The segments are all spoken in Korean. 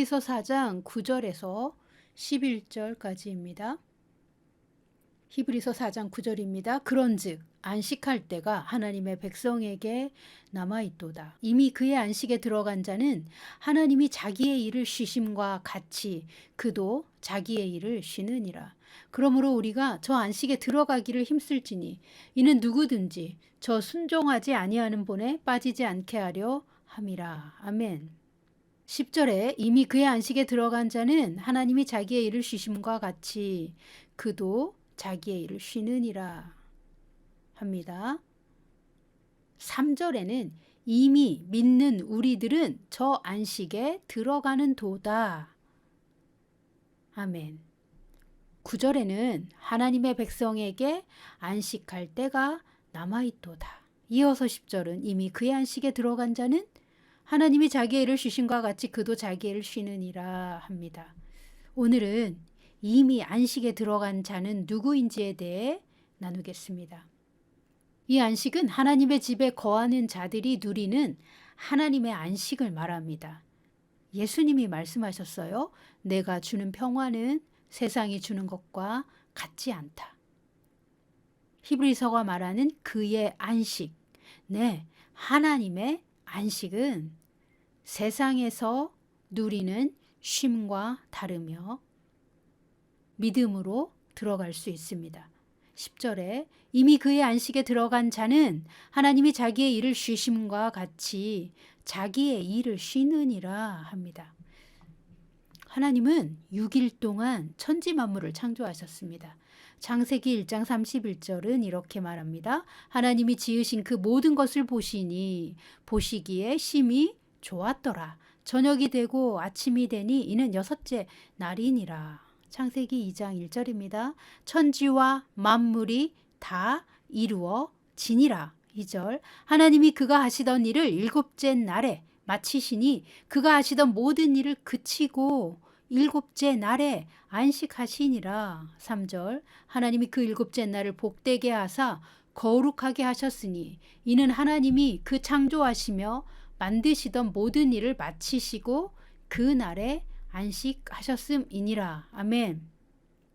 히브리서 4장 9절에서 11절까지입니다. 히브리서 4장 9절입니다. 그런즉 안식할 때가 하나님의 백성에게 남아있도다. 이미 그의 안식에 들어간 자는 하나님이 자기의 일을 쉬심과 같이 그도 자기의 일을 쉬느니라. 그러므로 우리가 저 안식에 들어가기를 힘쓸지니 이는 누구든지 저 순종하지 아니하는 본에 빠지지 않게 하려 함이라. 아멘. 10절에 이미 그의 안식에 들어간 자는 하나님이 자기의 일을 쉬심과 같이 그도 자기의 일을 쉬느니라 합니다. 3절에는 이미 믿는 우리들은 저 안식에 들어가는 도다. 아멘. 9절에는 하나님의 백성에게 안식할 때가 남아있도다. 이어서 10절은 이미 그의 안식에 들어간 자는 하나님이 자기의 일을 쉬심과 같이 그도 자기의 일을 쉬느니라 합니다. 오늘은 이미 안식에 들어간 자는 누구인지에 대해 나누겠습니다. 이 안식은 하나님의 집에 거하는 자들이 누리는 하나님의 안식을 말합니다. 예수님이 말씀하셨어요. 내가 주는 평화는 세상이 주는 것과 같지 않다. 히브리서가 말하는 그의 안식, 네, 하나님의 안식은 세상에서 누리는 쉼과 다르며 믿음으로 들어갈 수 있습니다. 10절에 이미 그의 안식에 들어간 자는 하나님이 자기의 일을 쉬심과 같이 자기의 일을 쉬느니라 합니다. 하나님은 6일 동안 천지 만물을 창조하셨습니다. 창세기 1장 31절은 이렇게 말합니다. 하나님이 지으신 그 모든 것을 보시니 보시기에 심히 좋았더라. 저녁이 되고 아침이 되니 이는 여섯째 날이니라. 창세기 2장 1절입니다. 천지와 만물이 다 이루어지니라. 2절 하나님이 그가 하시던 일을 일곱째 날에 마치시니 그가 하시던 모든 일을 그치고 일곱째 날에 안식하시니라. 3절 하나님이 그 일곱째 날을 복되게 하사 거룩하게 하셨으니 이는 하나님이 그 창조하시며 만드시던 모든 일을 마치시고 그 날에 안식하셨음이니라. 아멘.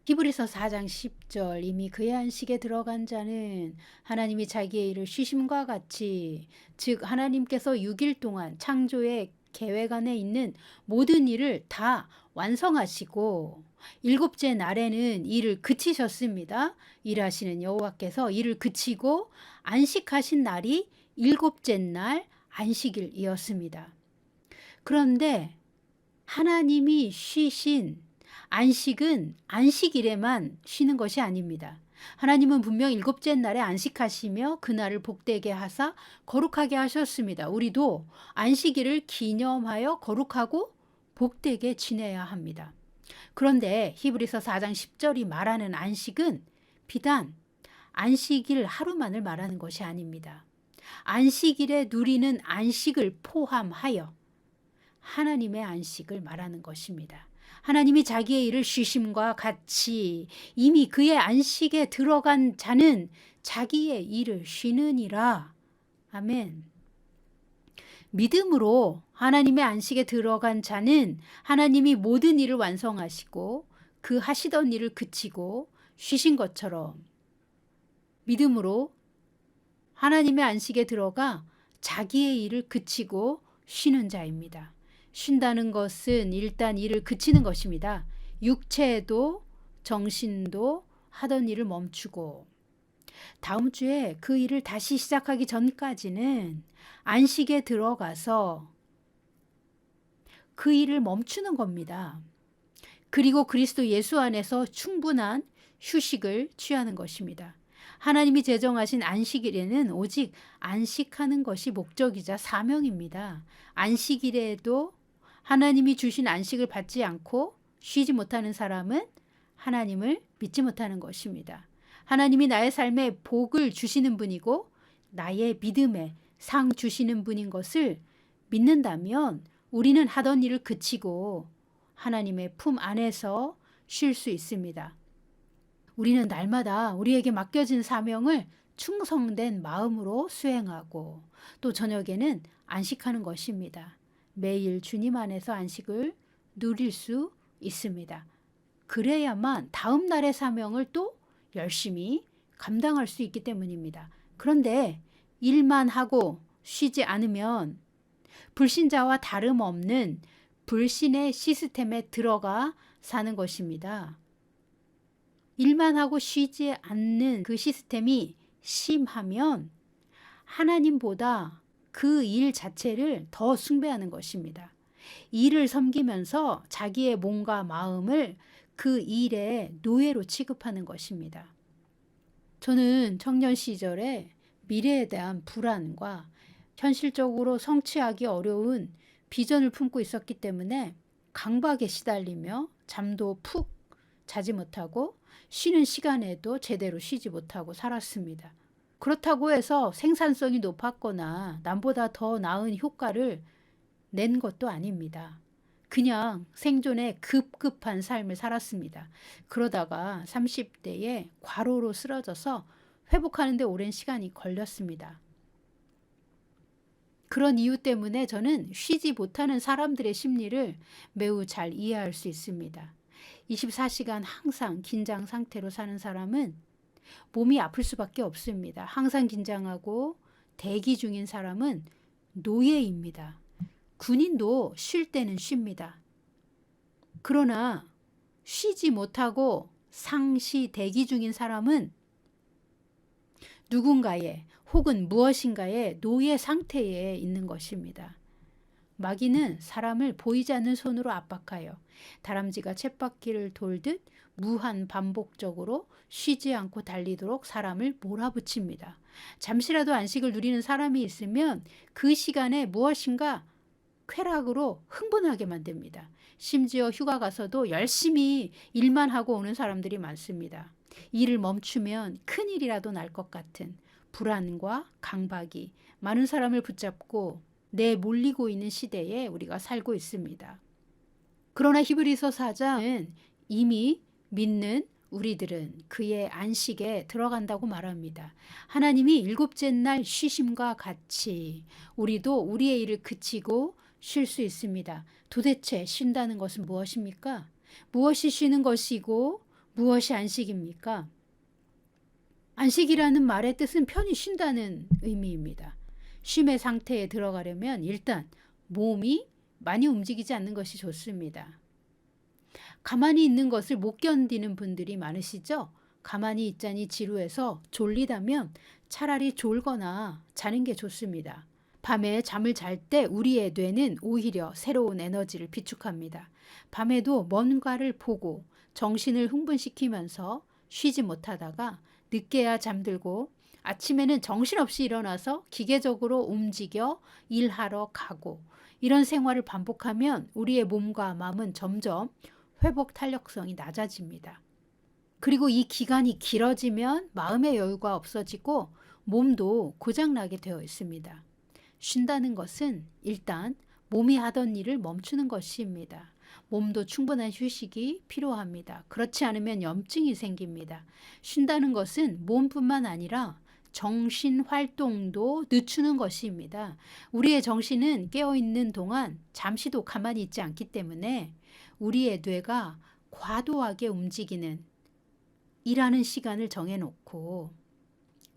히브리서 4장 10절 이미 그의 안식에 들어간 자는 하나님이 자기의 일을 쉬심과 같이 즉 하나님께서 6일 동안 창조의 계획 안에 있는 모든 일을 다 완성하시고 일곱째 날에는 일을 그치셨습니다. 일하시는 여호와께서 일을 그치고 안식하신 날이 일곱째 날 안식일이었습니다. 그런데 하나님이 쉬신 안식은 안식일에만 쉬는 것이 아닙니다. 하나님은 분명 일곱째 날에 안식하시며 그날을 복되게 하사 거룩하게 하셨습니다. 우리도 안식일을 기념하여 거룩하고 복되게 지내야 합니다. 그런데 히브리서 4장 10절이 말하는 안식은 비단 안식일 하루만을 말하는 것이 아닙니다. 안식일에 누리는 안식을 포함하여 하나님의 안식을 말하는 것입니다. 하나님이 자기의 일을 쉬심과 같이 이미 그의 안식에 들어간 자는 자기의 일을 쉬느니라. 아멘. 믿음으로 하나님의 안식에 들어간 자는 하나님이 모든 일을 완성하시고 그 하시던 일을 그치고 쉬신 것처럼 믿음으로 하나님의 안식에 들어가 자기의 일을 그치고 쉬는 자입니다. 쉰다는 것은 일단 일을 그치는 것입니다. 육체도 정신도 하던 일을 멈추고 다음 주에 그 일을 다시 시작하기 전까지는 안식에 들어가서 그 일을 멈추는 겁니다. 그리고 그리스도 예수 안에서 충분한 휴식을 취하는 것입니다. 하나님이 제정하신 안식일에는 오직 안식하는 것이 목적이자 사명입니다. 안식일에도 하나님이 주신 안식을 받지 않고 쉬지 못하는 사람은 하나님을 믿지 못하는 것입니다. 하나님이 나의 삶에 복을 주시는 분이고 나의 믿음에 상 주시는 분인 것을 믿는다면 우리는 하던 일을 그치고 하나님의 품 안에서 쉴 수 있습니다. 우리는 날마다 우리에게 맡겨진 사명을 충성된 마음으로 수행하고 또 저녁에는 안식하는 것입니다. 매일 주님 안에서 안식을 누릴 수 있습니다. 그래야만 다음 날의 사명을 또 열심히 감당할 수 있기 때문입니다. 그런데 일만 하고 쉬지 않으면 불신자와 다름없는 불신의 시스템에 들어가 사는 것입니다. 일만 하고 쉬지 않는 그 시스템이 심하면 하나님보다 그 일 자체를 더 숭배하는 것입니다. 일을 섬기면서 자기의 몸과 마음을 그 일의 노예로 취급하는 것입니다. 저는 청년 시절에 미래에 대한 불안과 현실적으로 성취하기 어려운 비전을 품고 있었기 때문에 강박에 시달리며 잠도 푹 자지 못하고 쉬는 시간에도 제대로 쉬지 못하고 살았습니다. 그렇다고 해서 생산성이 높았거나 남보다 더 나은 효과를 낸 것도 아닙니다. 그냥 생존에 급급한 삶을 살았습니다. 그러다가 30대에 과로로 쓰러져서 회복하는 데 오랜 시간이 걸렸습니다. 그런 이유 때문에 저는 쉬지 못하는 사람들의 심리를 매우 잘 이해할 수 있습니다. 24시간 항상 긴장 상태로 사는 사람은 몸이 아플 수밖에 없습니다. 항상 긴장하고 대기 중인 사람은 노예입니다. 군인도 쉴 때는 쉽니다. 그러나 쉬지 못하고 상시 대기 중인 사람은 누군가의 혹은 무엇인가의 노예 상태에 있는 것입니다. 마귀는 사람을 보이지 않는 손으로 압박하여 다람쥐가 쳇바퀴를 돌듯 무한 반복적으로 쉬지 않고 달리도록 사람을 몰아붙입니다. 잠시라도 안식을 누리는 사람이 있으면 그 시간에 무엇인가 쾌락으로 흥분하게 만듭니다. 심지어 휴가 가서도 열심히 일만 하고 오는 사람들이 많습니다. 일을 멈추면 큰일이라도 날 것 같은 불안과 강박이 많은 사람을 붙잡고 내몰리고 있는 시대에 우리가 살고 있습니다. 그러나 히브리서 4장은 이미 믿는 우리들은 그의 안식에 들어간다고 말합니다. 하나님이 일곱째 날 쉬심과 같이 우리도 우리의 일을 그치고 쉴 수 있습니다. 도대체 쉰다는 것은 무엇입니까? 무엇이 쉬는 것이고 무엇이 안식입니까? 안식이라는 말의 뜻은 편히 쉰다는 의미입니다. 쉼의 상태에 들어가려면 일단 몸이 많이 움직이지 않는 것이 좋습니다. 가만히 있는 것을 못 견디는 분들이 많으시죠? 가만히 있자니 지루해서 졸리다면 차라리 졸거나 자는 게 좋습니다. 밤에 잠을 잘 때 우리의 뇌는 오히려 새로운 에너지를 비축합니다. 밤에도 뭔가를 보고 정신을 흥분시키면서 쉬지 못하다가 늦게야 잠들고 아침에는 정신없이 일어나서 기계적으로 움직여 일하러 가고 이런 생활을 반복하면 우리의 몸과 마음은 점점 회복 탄력성이 낮아집니다. 그리고 이 기간이 길어지면 마음의 여유가 없어지고 몸도 고장나게 되어 있습니다. 쉰다는 것은 일단 몸이 하던 일을 멈추는 것입니다. 몸도 충분한 휴식이 필요합니다. 그렇지 않으면 염증이 생깁니다. 쉰다는 것은 몸뿐만 아니라 정신 활동도 늦추는 것입니다. 우리의 정신은 깨어있는 동안 잠시도 가만히 있지 않기 때문에 우리의 뇌가 과도하게 움직이는 일하는 시간을 정해놓고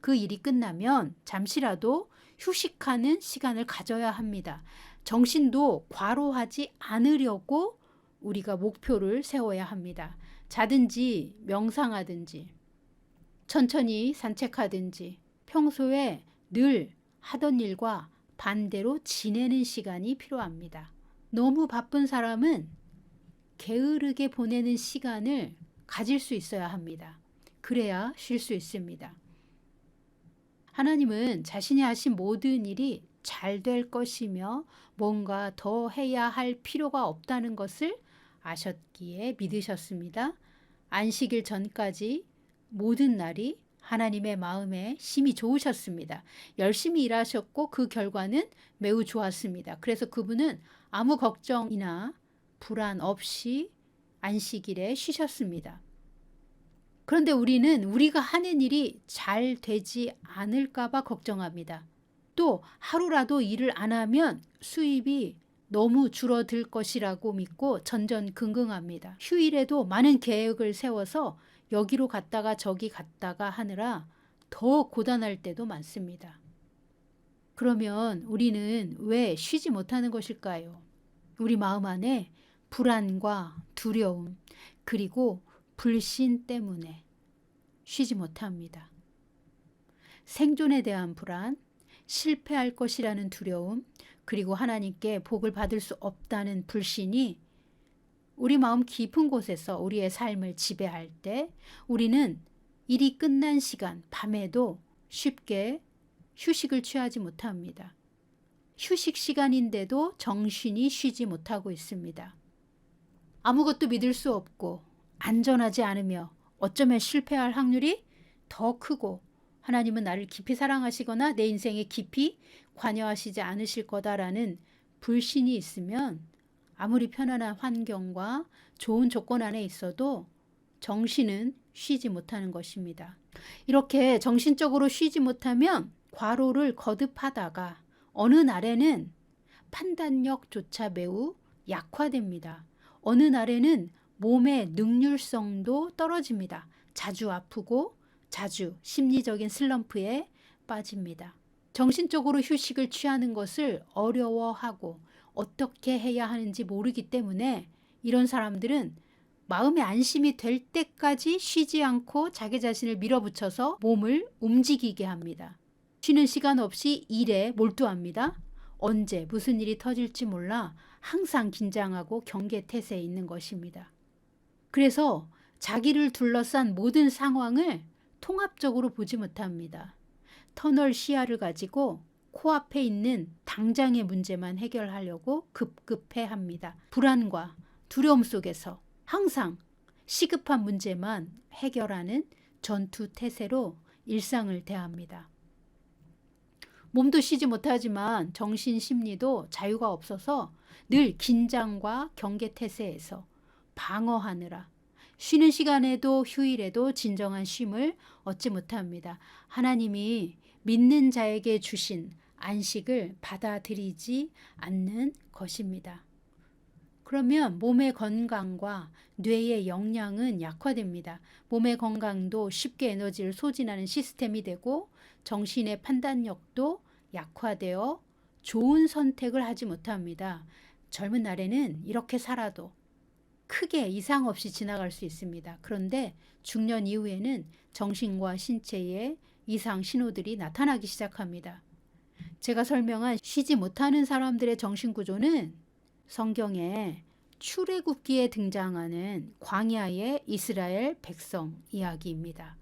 그 일이 끝나면 잠시라도 휴식하는 시간을 가져야 합니다. 정신도 과로하지 않으려고 우리가 목표를 세워야 합니다. 자든지 명상하든지 천천히 산책하든지 평소에 늘 하던 일과 반대로 지내는 시간이 필요합니다. 너무 바쁜 사람은 게으르게 보내는 시간을 가질 수 있어야 합니다. 그래야 쉴 수 있습니다. 하나님은 자신이 하신 모든 일이 잘 될 것이며 뭔가 더 해야 할 필요가 없다는 것을 아셨기에 믿으셨습니다. 안식일 전까지 모든 날이 하나님의 마음에 심히 좋으셨습니다. 열심히 일하셨고 그 결과는 매우 좋았습니다. 그래서 그분은 아무 걱정이나 불안 없이 안식일에 쉬셨습니다. 그런데 우리는 우리가 하는 일이 잘 되지 않을까 봐 걱정합니다. 또 하루라도 일을 안 하면 수입이 너무 줄어들 것이라고 믿고 전전긍긍합니다. 휴일에도 많은 계획을 세워서 여기로 갔다가 저기 갔다가 하느라 더 고단할 때도 많습니다. 그러면 우리는 왜 쉬지 못하는 것일까요? 우리 마음 안에 불안과 두려움 그리고 불신 때문에 쉬지 못합니다. 생존에 대한 불안, 실패할 것이라는 두려움, 그리고 하나님께 복을 받을 수 없다는 불신이 우리 마음 깊은 곳에서 우리의 삶을 지배할 때 우리는 일이 끝난 시간, 밤에도 쉽게 휴식을 취하지 못합니다. 휴식 시간인데도 정신이 쉬지 못하고 있습니다. 아무것도 믿을 수 없고 안전하지 않으며 어쩌면 실패할 확률이 더 크고 하나님은 나를 깊이 사랑하시거나 내 인생에 깊이 관여하시지 않으실 거다라는 불신이 있으면 아무리 편안한 환경과 좋은 조건 안에 있어도 정신은 쉬지 못하는 것입니다. 이렇게 정신적으로 쉬지 못하면 과로를 거듭하다가 어느 날에는 판단력조차 매우 약화됩니다. 어느 날에는 몸의 능률성도 떨어집니다. 자주 아프고 자주 심리적인 슬럼프에 빠집니다. 정신적으로 휴식을 취하는 것을 어려워하고 어떻게 해야 하는지 모르기 때문에 이런 사람들은 마음의 안심이 될 때까지 쉬지 않고 자기 자신을 밀어붙여서 몸을 움직이게 합니다. 쉬는 시간 없이 일에 몰두합니다. 언제 무슨 일이 터질지 몰라 항상 긴장하고 경계태세에 있는 것입니다. 그래서 자기를 둘러싼 모든 상황을 통합적으로 보지 못합니다. 터널 시야를 가지고 코앞에 있는 당장의 문제만 해결하려고 급급해합니다. 불안과 두려움 속에서 항상 시급한 문제만 해결하는 전투태세로 일상을 대합니다. 몸도 쉬지 못하지만 정신 심리도 자유가 없어서 늘 긴장과 경계태세에서 방어하느라 쉬는 시간에도 휴일에도 진정한 쉼을 얻지 못합니다. 하나님이 믿는 자에게 주신 안식을 받아들이지 않는 것입니다. 그러면 몸의 건강과 뇌의 역량은 약화됩니다. 몸의 건강도 쉽게 에너지를 소진하는 시스템이 되고 정신의 판단력도 약화되어 좋은 선택을 하지 못합니다. 젊은 날에는 이렇게 살아도 크게 이상 없이 지나갈 수 있습니다. 그런데 중년 이후에는 정신과 신체에 이상 신호들이 나타나기 시작합니다. 제가 설명한 쉬지 못하는 사람들의 정신구조는 성경에 출애굽기에 등장하는 광야의 이스라엘 백성 이야기입니다.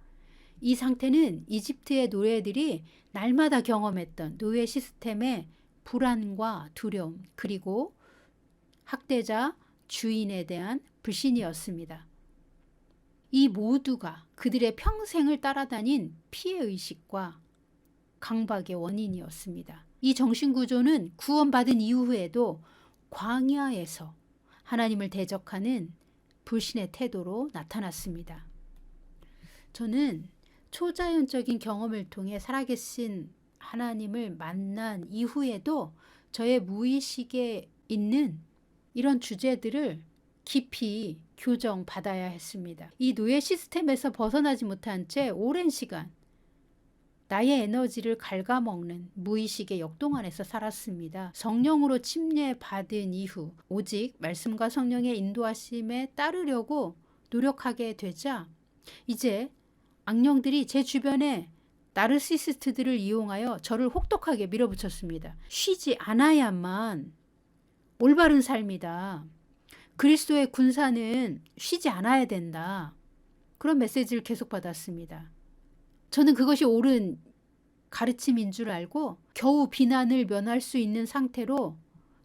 이 상태는 이집트의 노예들이 날마다 경험했던 노예 시스템의 불안과 두려움 그리고 학대자 주인에 대한 불신이었습니다. 이 모두가 그들의 평생을 따라다닌 피해의식과 강박의 원인이었습니다. 이 정신구조는 구원받은 이후에도 광야에서 하나님을 대적하는 불신의 태도로 나타났습니다. 저는 초자연적인 경험을 통해 살아계신 하나님을 만난 이후에도 저의 무의식에 있는 이런 주제들을 깊이 교정받아야 했습니다. 이 노예 시스템에서 벗어나지 못한 채 오랜 시간 나의 에너지를 갉아먹는 무의식의 역동 안에서 살았습니다. 성령으로 침례받은 이후 오직 말씀과 성령의 인도하심에 따르려고 노력하게 되자 이제 악령들이 제 주변에 나르시시스트들을 이용하여 저를 혹독하게 밀어붙였습니다. 쉬지 않아야만 올바른 삶이다. 그리스도의 군사는 쉬지 않아야 된다. 그런 메시지를 계속 받았습니다. 저는 그것이 옳은 가르침인 줄 알고 겨우 비난을 면할 수 있는 상태로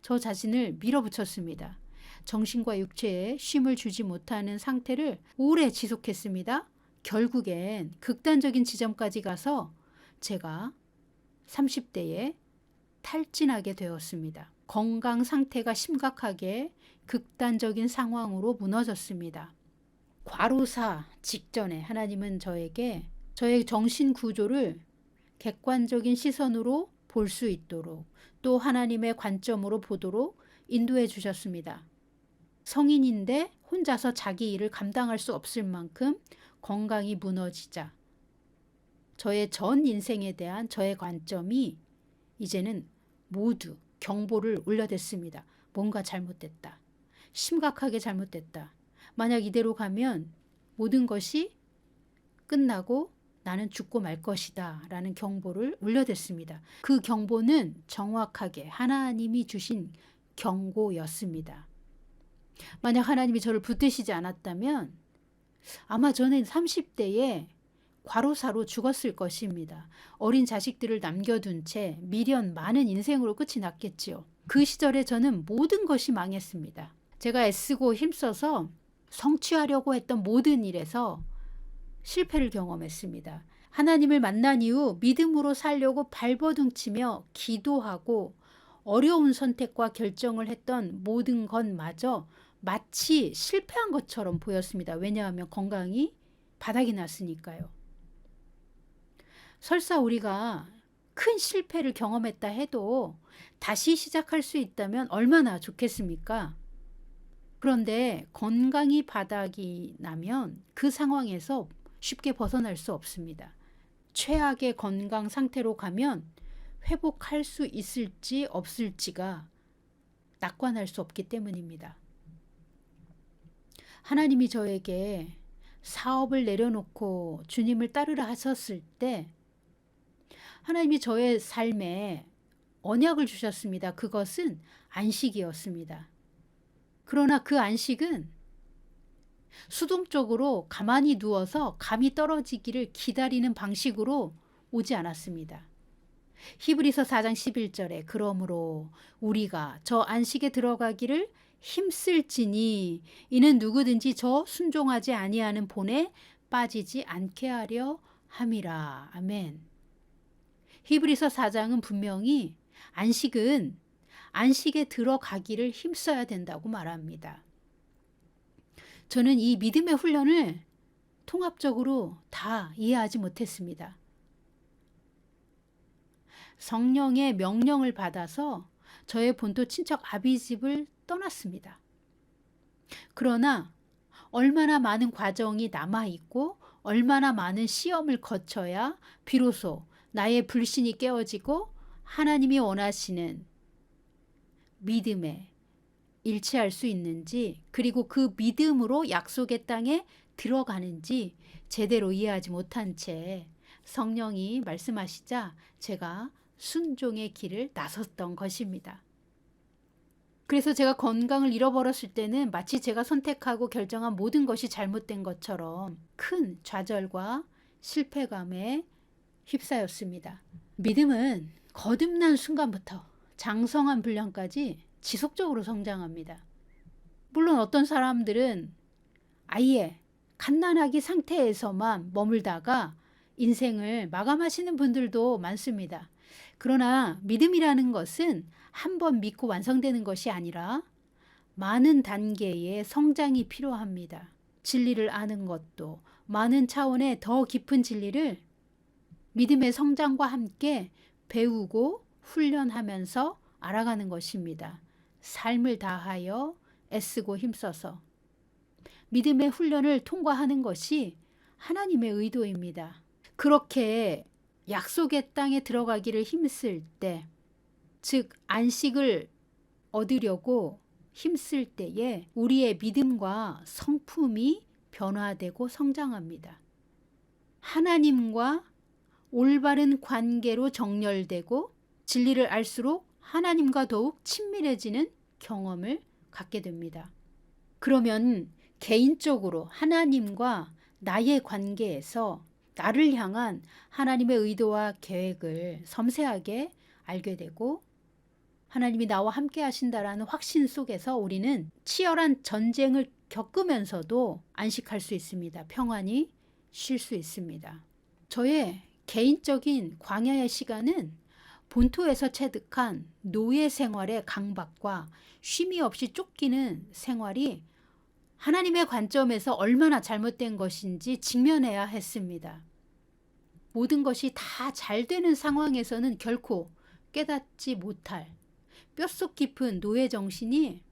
저 자신을 밀어붙였습니다. 정신과 육체에 쉼을 주지 못하는 상태를 오래 지속했습니다. 결국엔 극단적인 지점까지 가서 제가 30대에 탈진하게 되었습니다. 건강 상태가 심각하게 극단적인 상황으로 무너졌습니다. 과로사 직전에 하나님은 저에게 저의 정신 구조를 객관적인 시선으로 볼 수 있도록 또 하나님의 관점으로 보도록 인도해 주셨습니다. 성인인데 혼자서 자기 일을 감당할 수 없을 만큼 건강이 무너지자 저의 전 인생에 대한 저의 관점이 이제는 모두 경보를 울려댔습니다. 뭔가 잘못됐다. 심각하게 잘못됐다. 만약 이대로 가면 모든 것이 끝나고 나는 죽고 말 것이다 라는 경보를 울려댔습니다. 그 경보는 정확하게 하나님이 주신 경고였습니다. 만약 하나님이 저를 붙드시지 않았다면 아마 저는 30대에 과로사로 죽었을 것입니다. 어린 자식들을 남겨둔 채 미련 많은 인생으로 끝이 났겠지요. 그 시절에 저는 모든 것이 망했습니다. 제가 애쓰고 힘써서 성취하려고 했던 모든 일에서 실패를 경험했습니다. 하나님을 만난 이후 믿음으로 살려고 발버둥치며 기도하고 어려운 선택과 결정을 했던 모든 것마저 마치 실패한 것처럼 보였습니다. 왜냐하면 건강이 바닥이 났으니까요. 설사 우리가 큰 실패를 경험했다 해도 다시 시작할 수 있다면 얼마나 좋겠습니까? 그런데 건강이 바닥이 나면 그 상황에서 쉽게 벗어날 수 없습니다. 최악의 건강 상태로 가면 회복할 수 있을지 없을지가 낙관할 수 없기 때문입니다. 하나님이 저에게 사업을 내려놓고 주님을 따르라 하셨을 때 하나님이 저의 삶에 언약을 주셨습니다. 그것은 안식이었습니다. 그러나 그 안식은 수동적으로 가만히 누워서 감이 떨어지기를 기다리는 방식으로 오지 않았습니다. 히브리서 4장 11절에 그러므로 우리가 저 안식에 들어가기를 힘쓸지니 이는 누구든지 저 순종하지 아니하는 본에 빠지지 않게 하려 함이라. 아멘. 히브리서 4장은 분명히 안식은 안식에 들어가기를 힘써야 된다고 말합니다. 저는 이 믿음의 훈련을 통합적으로 다 이해하지 못했습니다. 성령의 명령을 받아서 저의 본토 친척 아비집을 떠났습니다. 그러나 얼마나 많은 과정이 남아있고 얼마나 많은 시험을 거쳐야 비로소 나의 불신이 깨어지고 하나님이 원하시는 믿음에 일치할 수 있는지, 그리고 그 믿음으로 약속의 땅에 들어가는지 제대로 이해하지 못한 채 성령이 말씀하시자 제가 순종의 길을 나섰던 것입니다. 그래서 제가 건강을 잃어버렸을 때는 마치 제가 선택하고 결정한 모든 것이 잘못된 것처럼 큰 좌절과 실패감에 휩싸였습니다. 믿음은 거듭난 순간부터 장성한 분량까지 지속적으로 성장합니다. 물론 어떤 사람들은 아예 갓난아기 상태에서만 머물다가 인생을 마감하시는 분들도 많습니다. 그러나 믿음이라는 것은 한 번 믿고 완성되는 것이 아니라 많은 단계의 성장이 필요합니다. 진리를 아는 것도 많은 차원의 더 깊은 진리를 믿음의 성장과 함께 배우고 훈련하면서 알아가는 것입니다. 삶을 다하여 애쓰고 힘써서 믿음의 훈련을 통과하는 것이 하나님의 의도입니다. 그렇게 약속의 땅에 들어가기를 힘쓸 때, 즉 안식을 얻으려고 힘쓸 때에 우리의 믿음과 성품이 변화되고 성장합니다. 하나님과 올바른 관계로 정렬되고 진리를 알수록 하나님과 더욱 친밀해지는 경험을 갖게 됩니다. 그러면 개인적으로 하나님과 나의 관계에서 나를 향한 하나님의 의도와 계획을 섬세하게 알게 되고 하나님이 나와 함께 하신다라는 확신 속에서 우리는 치열한 전쟁을 겪으면서도 안식할 수 있습니다. 평안히 쉴 수 있습니다. 저의 개인적인 광야의 시간은 본토에서 체득한 노예 생활의 강박과 쉼이 없이 쫓기는 생활이 하나님의 관점에서 얼마나 잘못된 것인지 직면해야 했습니다. 모든 것이 다 잘 되는 상황에서는 결코 깨닫지 못할 뼛속 깊은 노예 정신이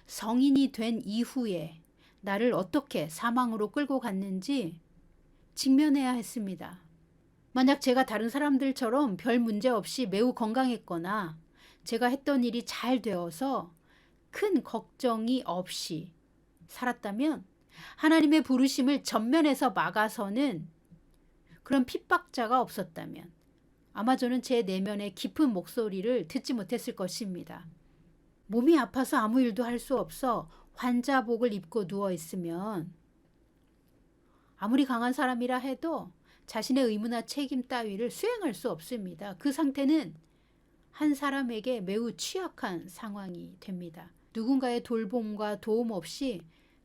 성인이 된 이후에 나를 어떻게 사망으로 끌고 갔는지 직면해야 했습니다. 만약 제가 다른 사람들처럼 별 문제 없이 매우 건강했거나 제가 했던 일이 잘 되어서 큰 걱정이 없이 살았다면, 하나님의 부르심을 전면에서 막아서는 그런 핍박자가 없었다면 아마 저는 제 내면의 깊은 목소리를 듣지 못했을 것입니다. 몸이 아파서 아무 일도 할 수 없어 환자복을 입고 누워있으면 아무리 강한 사람이라 해도 자신의 의무나 책임 따위를 수행할 수 없습니다. 그 상태는 한 사람에게 매우 취약한 상황이 됩니다. 누군가의 돌봄과 도움 없이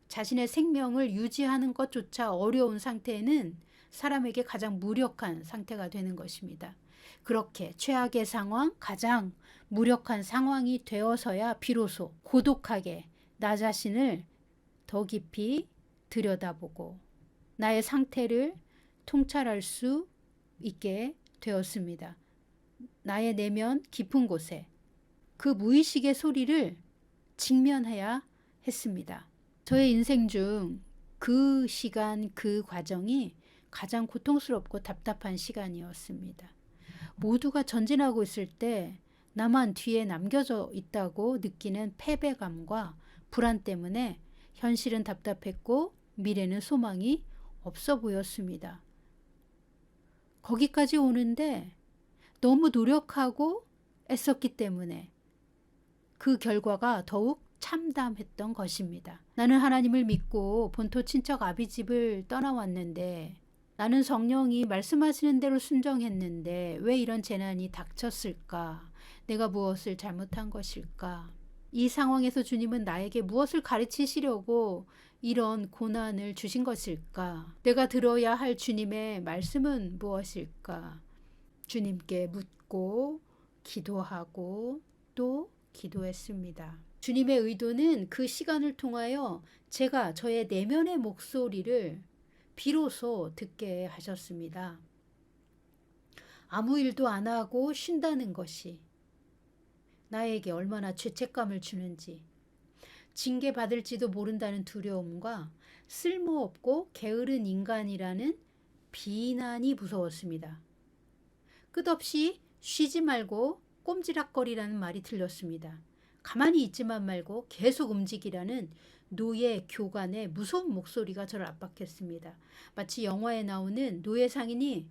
자신의 생명을 유지하는 것조차 어려운 상태는 사람에게 가장 무력한 상태가 되는 것입니다. 그렇게 최악의 상황, 가장 무력한 상황이 되어서야 비로소 고독하게 나 자신을 더 깊이 들여다보고 나의 상태를 통찰할 수 있게 되었습니다. 나의 내면 깊은 곳에 그 무의식의 소리를 직면해야 했습니다. 저의 인생 중 그 시간, 그 과정이 가장 고통스럽고 답답한 시간이었습니다. 모두가 전진하고 있을 때 나만 뒤에 남겨져 있다고 느끼는 패배감과 불안 때문에 현실은 답답했고 미래는 소망이 없어 보였습니다. 거기까지 오는데 너무 노력하고 애썼기 때문에 그 결과가 더욱 참담했던 것입니다. 나는 하나님을 믿고 본토 친척 아비집을 떠나왔는데, 나는 성령이 말씀하시는 대로 순종했는데 왜 이런 재난이 닥쳤을까? 내가 무엇을 잘못한 것일까? 이 상황에서 주님은 나에게 무엇을 가르치시려고 이런 고난을 주신 것일까? 내가 들어야 할 주님의 말씀은 무엇일까? 주님께 묻고 기도하고 또 기도했습니다. 주님의 의도는 그 시간을 통하여 제가 저의 내면의 목소리를 비로소 듣게 하셨습니다. 아무 일도 안 하고 쉰다는 것이 나에게 얼마나 죄책감을 주는지, 징계받을지도 모른다는 두려움과 쓸모없고 게으른 인간이라는 비난이 무서웠습니다. 끝없이 쉬지 말고 꼼지락거리라는 말이 들렸습니다. 가만히 있지만 말고 계속 움직이라는 노예 교관의 무서운 목소리가 저를 압박했습니다. 마치 영화에 나오는 노예 상인이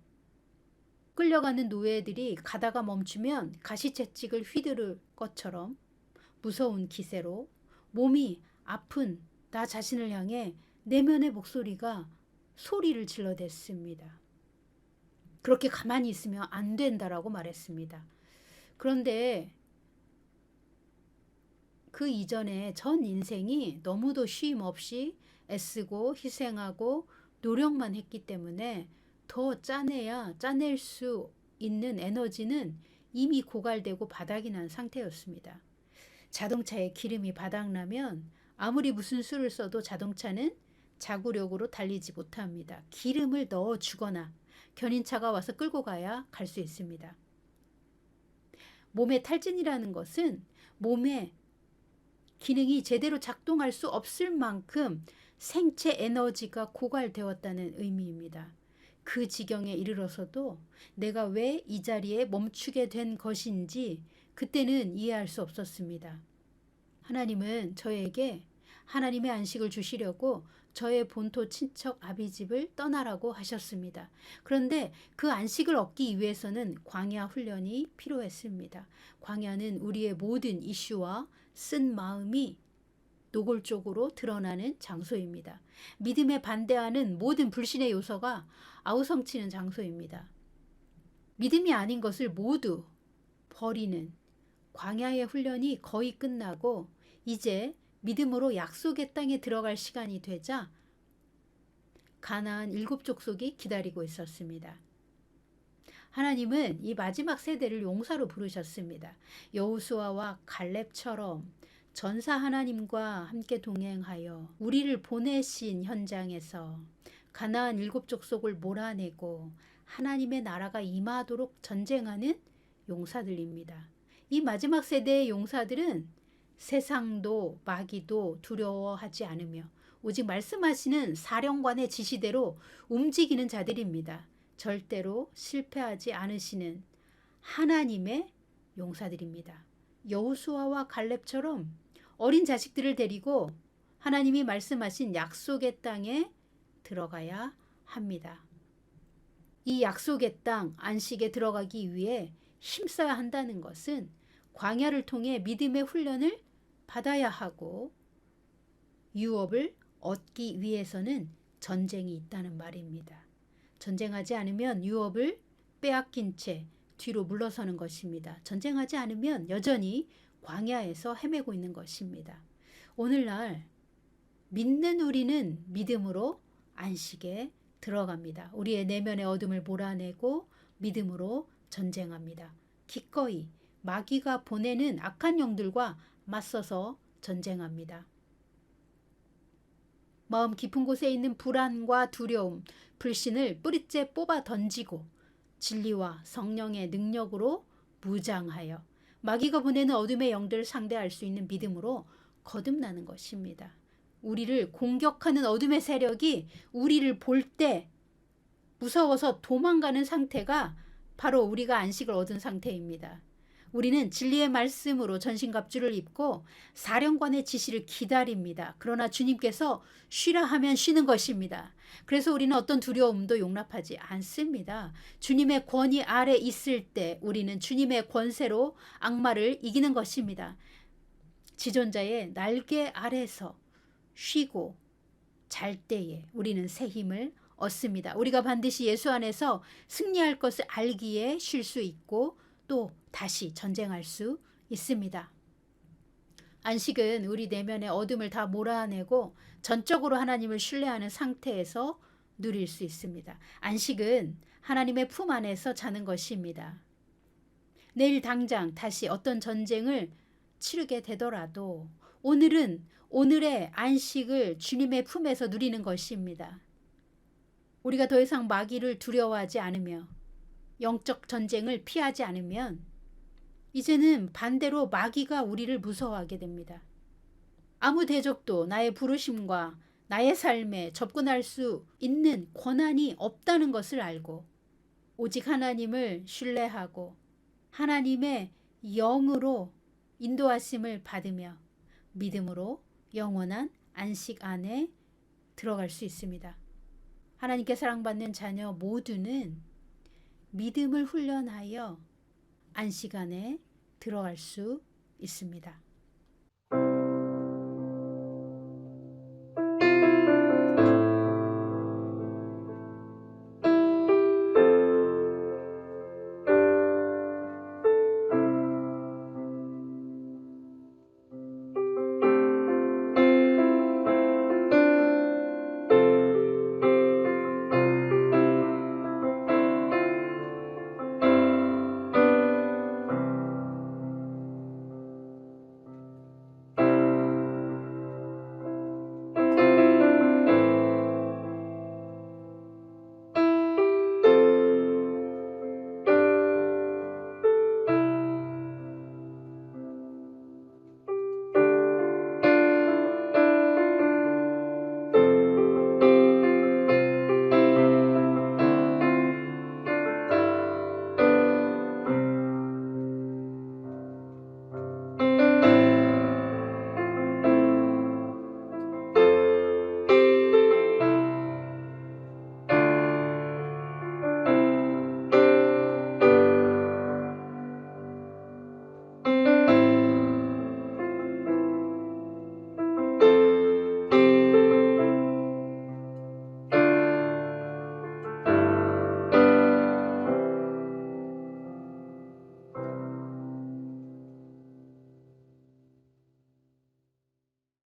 끌려가는 노예들이 가다가 멈추면 가시채찍을 휘두를 것처럼 무서운 기세로 몸이 아픈 나 자신을 향해 내면의 목소리가 소리를 질러댔습니다. 그렇게 가만히 있으면 안 된다라고 말했습니다. 그런데 그 이전에 전 인생이 너무도 쉼 없이 애쓰고 희생하고 노력만 했기 때문에 더 짜내야 짜낼 수 있는 에너지는 이미 고갈되고 바닥이 난 상태였습니다. 자동차에 기름이 바닥나면 아무리 무슨 수를 써도 자동차는 자구력으로 달리지 못합니다. 기름을 넣어주거나 견인차가 와서 끌고 가야 갈 수 있습니다. 몸의 탈진이라는 것은 몸의 기능이 제대로 작동할 수 없을 만큼 생체 에너지가 고갈되었다는 의미입니다. 그 지경에 이르러서도 내가 왜 이 자리에 멈추게 된 것인지 그때는 이해할 수 없었습니다. 하나님은 저에게 하나님의 안식을 주시려고 저의 본토 친척 아비집을 떠나라고 하셨습니다. 그런데 그 안식을 얻기 위해서는 광야 훈련이 필요했습니다. 광야는 우리의 모든 이슈와 쓴 마음이 노골적으로 드러나는 장소입니다. 믿음에 반대하는 모든 불신의 요소가 아우성치는 장소입니다. 믿음이 아닌 것을 모두 버리는 광야의 훈련이 거의 끝나고 이제 믿음으로 약속의 땅에 들어갈 시간이 되자 가나안 7 족속이 기다리고 있었습니다. 하나님은 이 마지막 세대를 용사로 부르셨습니다. 여호수아와 갈렙처럼 전사 하나님과 함께 동행하여 우리를 보내신 현장에서 가나안 7 족속을 몰아내고 하나님의 나라가 임하도록 전쟁하는 용사들입니다. 이 마지막 세대의 용사들은 세상도 마귀도 두려워하지 않으며 오직 말씀하시는 사령관의 지시대로 움직이는 자들입니다. 절대로 실패하지 않으시는 하나님의 용사들입니다. 여호수아와 갈렙처럼 어린 자식들을 데리고 하나님이 말씀하신 약속의 땅에 들어가야 합니다. 이 약속의 땅 안식에 들어가기 위해 힘써야 한다는 것은 광야를 통해 믿음의 훈련을 받아야 하고 유업을 얻기 위해서는 전쟁이 있다는 말입니다. 전쟁하지 않으면 유업을 빼앗긴 채 뒤로 물러서는 것입니다. 전쟁하지 않으면 여전히 광야에서 헤매고 있는 것입니다. 오늘날 믿는 우리는 믿음으로 안식에 들어갑니다. 우리의 내면의 어둠을 몰아내고 믿음으로 전쟁합니다. 기꺼이 마귀가 보내는 악한 영들과 맞서서 전쟁합니다. 마음 깊은 곳에 있는 불안과 두려움, 불신을 뿌리째 뽑아 던지고 진리와 성령의 능력으로 무장하여 마귀가 보내는 어둠의 영들을 상대할 수 있는 믿음으로 거듭나는 것입니다. 우리를 공격하는 어둠의 세력이 우리를 볼 때 무서워서 도망가는 상태가 바로 우리가 안식을 얻은 상태입니다. 우리는 진리의 말씀으로 전신갑주를 입고 사령관의 지시를 기다립니다. 그러나 주님께서 쉬라 하면 쉬는 것입니다. 그래서 우리는 어떤 두려움도 용납하지 않습니다. 주님의 권위 아래 있을 때 우리는 주님의 권세로 악마를 이기는 것입니다. 지존자의 날개 아래서 쉬고 잘 때에 우리는 새 힘을 얻습니다. 우리가 반드시 예수 안에서 승리할 것을 알기에 쉴 수 있고 또 다시 전쟁할 수 있습니다. 안식은 우리 내면의 어둠을 다 몰아내고 전적으로 하나님을 신뢰하는 상태에서 누릴 수 있습니다. 안식은 하나님의 품 안에서 자는 것입니다. 내일 당장 다시 어떤 전쟁을 치르게 되더라도 오늘은 오늘의 안식을 주님의 품에서 누리는 것입니다. 우리가 더 이상 마귀를 두려워하지 않으며 영적 전쟁을 피하지 않으면 이제는 반대로 마귀가 우리를 무서워하게 됩니다. 아무 대적도 나의 부르심과 나의 삶에 접근할 수 있는 권한이 없다는 것을 알고 오직 하나님을 신뢰하고 하나님의 영으로 인도하심을 받으며 믿음으로 영원한 안식 안에 들어갈 수 있습니다. 하나님께 사랑받는 자녀 모두는 믿음을 훈련하여 안식 안에 들어갈 수 있습니다.